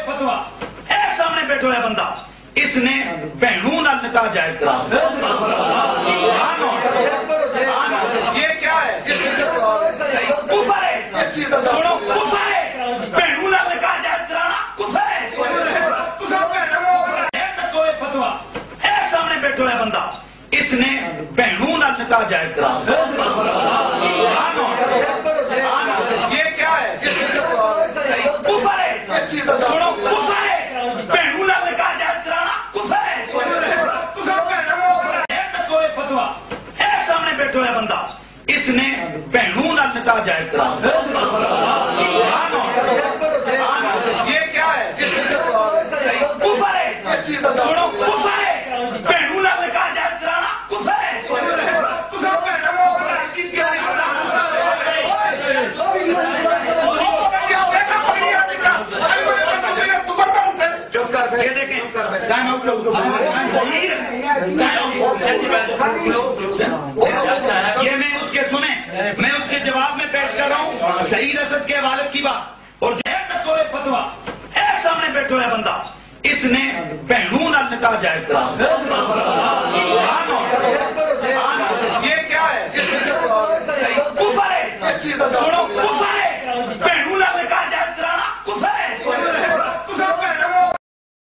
فتوا اے سامنے بیٹھو ہے بندہ اس نے بہنوں نال نکاح جائز کرا یہ کیا ہے؟ کفر ہے سنو کفر ہے بہنوں نال نکاح جائز کرانا کفر ہے کوئی فتوا اے سامنے بیٹھو ہے بندہ اس نے بہنوں نال نکاح جائز کرا یہ کیا ہے؟ کفر ہے سنو کفر ہے بہنوں نال نکاح جائز کرانا کفر ہے کوئی فتوا اے سامنے بیٹھو ہے بندہ اس نے بہنوں نال نکاح جائز کرا یہ کیا ہے؟ کفر ہے سنو کفر ہے بہنوں نال نکاح جائز کرانا کفر ہے یہ دیکھیں یہ میں اس کے سنیں میں اس کے جواب میں پیش کر رہا ہوں سعید اسد کے والد کی بات اور کوئی فتوا اے سامنے بیٹھو ہے بندہ اس نے بہنوں نال نکاح جائز کرا